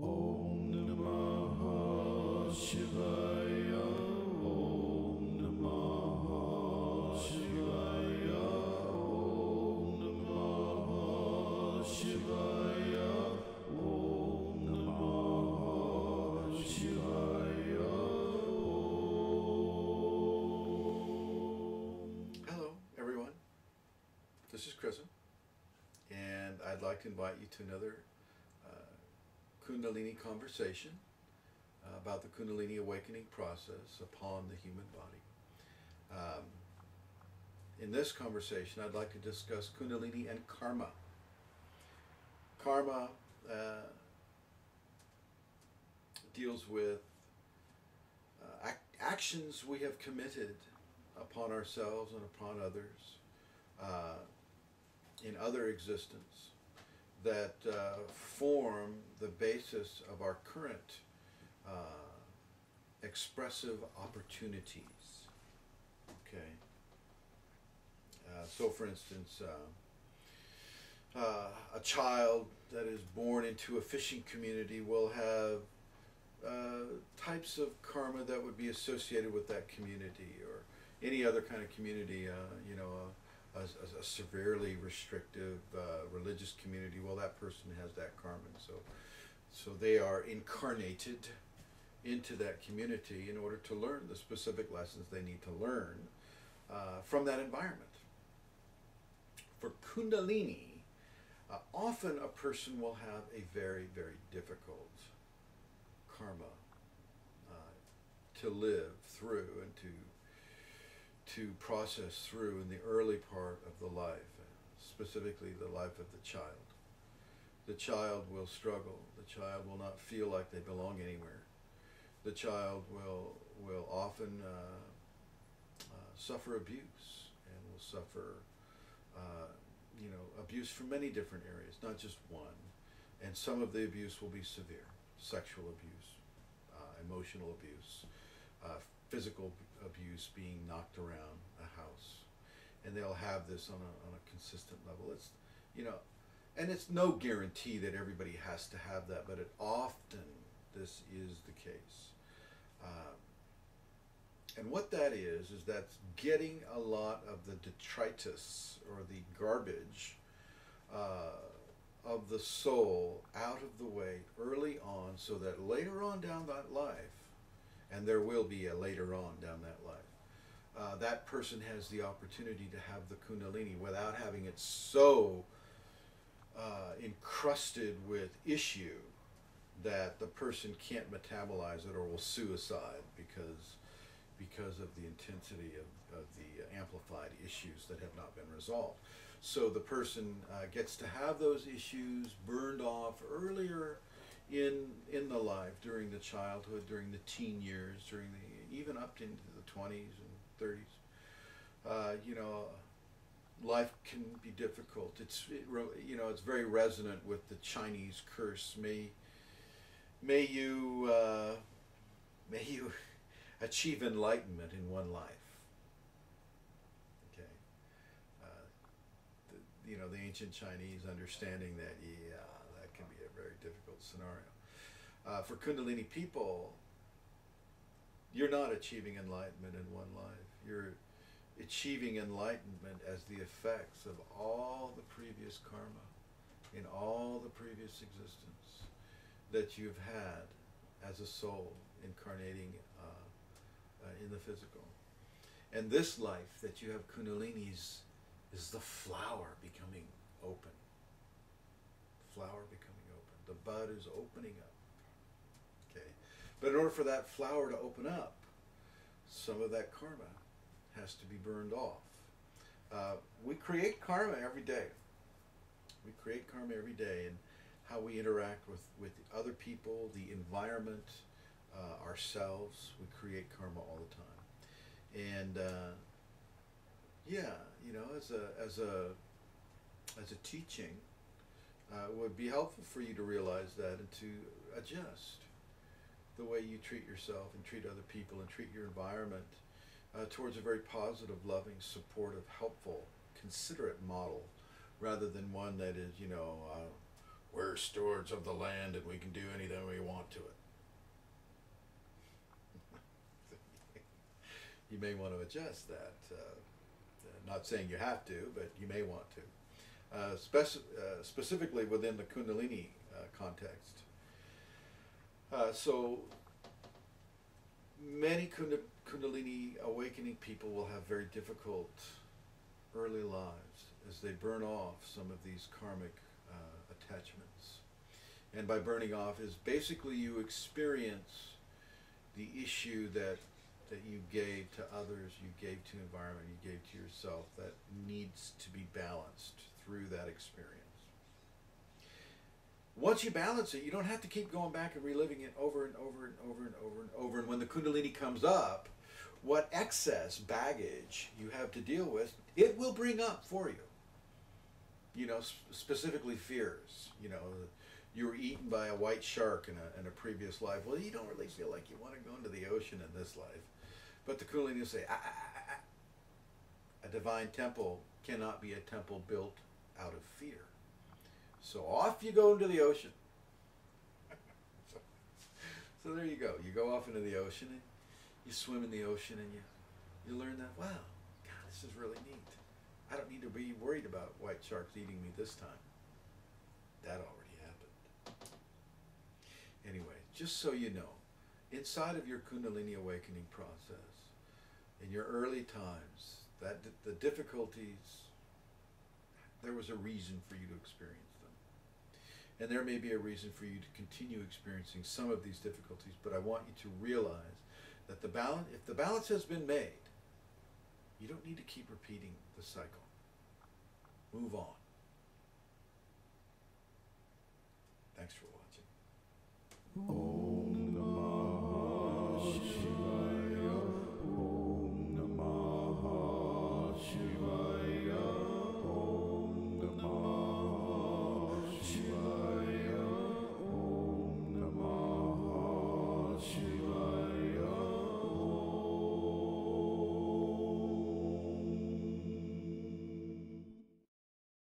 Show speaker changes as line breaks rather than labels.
Om Namah Shivaya. Om Namah Shivaya. Om Namah Shivaya. Om Namah Shivaya.
Hello, everyone. This is Chrism, and I'd like to invite you to another Kundalini conversation about the Kundalini awakening process upon the human body. In this conversation, I'd like to discuss Kundalini and Karma. Karma deals with actions we have committed upon ourselves and upon others in other existence that form the basis of our current expressive opportunities. Okay. So for instance, a child that is born into a fishing community will have types of karma that would be associated with that community, or any other kind of community, a severely restrictive religious community. Well, that person has that karma, so they are incarnated into that community in order to learn the specific lessons they need to learn from that environment. For Kundalini, often a person will have a very, very difficult karma to live through and to process through in the early part of the life, specifically the life of the child. The child will struggle. The child will not feel like they belong anywhere. The child will often suffer abuse, and will suffer abuse from many different areas, not just one. And some of the abuse will be severe: sexual abuse, emotional abuse, physical abuse, being knocked around a house, and they'll have this on a consistent level. It's and it's no guarantee that everybody has to have that, but often this is the case. And what that is that's getting a lot of the detritus, or the garbage of the soul, out of the way early on, so that later on down that life, and there will be a later on down that life, that person has the opportunity to have the Kundalini without having it so encrusted with issue that the person can't metabolize it or will suicide because of the intensity of the amplified issues that have not been resolved. So the person gets to have those issues burned off earlier in the life, during the childhood, during the teen years, even up into the 20s and 30s. Life can be difficult. It's very resonant with the Chinese curse. May you achieve enlightenment in one life. Okay. The ancient Chinese understanding that, that can be a very difficult scenario. For Kundalini people, you're not achieving enlightenment in one life. You're achieving enlightenment as the effects of all the previous karma, in all the previous existence that you've had as a soul incarnating in the physical. And this life that you have Kundalini's is the flower becoming open. Flower becoming open. The bud is opening up. Okay. But in order for that flower to open up, some of that karma has to be burned off. We create karma every day. We create karma every day, and how we interact with other people, the environment, ourselves. We create karma all the time. And as a teaching, it would be helpful for you to realize that, and to adjust the way you treat yourself and treat other people and treat your environment towards a very positive, loving, supportive, helpful, considerate model, rather than one that is, we're stewards of the land and we can do anything you may want to adjust that. Not saying you have to, but you may want to. Specifically within the Kundalini context. So many Kundalini awakening people will have very difficult early lives as they burn off some of these karmic attachments. And by burning off is basically you experience the issue that you gave to others, you gave to environment, you gave to yourself, that needs to be balanced through that experience. Once you balance it, you don't have to keep going back and reliving it over and over and over and over and over. And when the Kundalini comes up, what excess baggage you have to deal with, it will bring up for you. You know, specifically fears. You know, you were eaten by a white shark in a previous life. Well, you don't really feel like you want to go into the ocean in this life. But the Kundalini will say, a divine temple cannot be a temple built out of fear. So off you go into the ocean. So there you go. You go off into the ocean and you swim in the ocean and you learn that, wow, God, this is really neat. I don't need to be worried about white sharks eating me this time. That already happened. Anyway, just so you know, inside of your Kundalini awakening process, in your early times, that the difficulties, there was a reason for you to experience them. And there may be a reason for you to continue experiencing some of these difficulties, but I want you to realize that if the balance has been made, you don't need to keep repeating the cycle. Move on. Thanks for watching.